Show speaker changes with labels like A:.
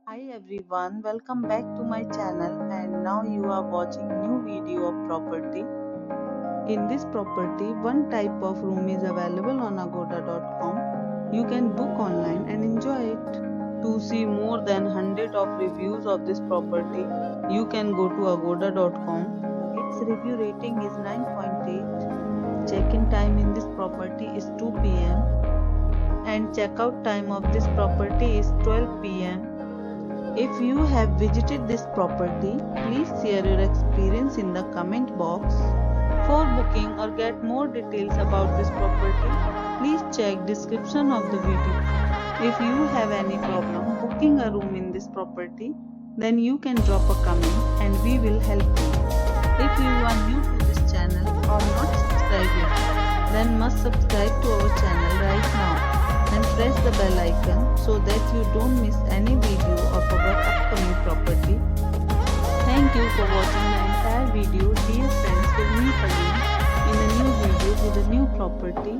A: Hi everyone, welcome back to my channel and now you are watching new video of property. In this property, one type of room is available on agoda.com. You can book online and enjoy it. To see more than 100 of reviews of this property, you can go to agoda.com. Its review rating is 9.8. Check-in time in this property is 2 p.m. and check-out time of this property is 12 p.m. If you have visited this property, please share your experience in the comment box. For booking or get more details about this property, please check description of the video. If you have any problem booking a room in this property, then you can drop a comment and we will help you. If you are new to this channel or not subscribed yet, then must subscribe to our channel right now and press the bell icon so that you don't miss any video of our upcoming property. Thank you for watching the entire video. Dear friends, we'll meet again in a new video with a new property.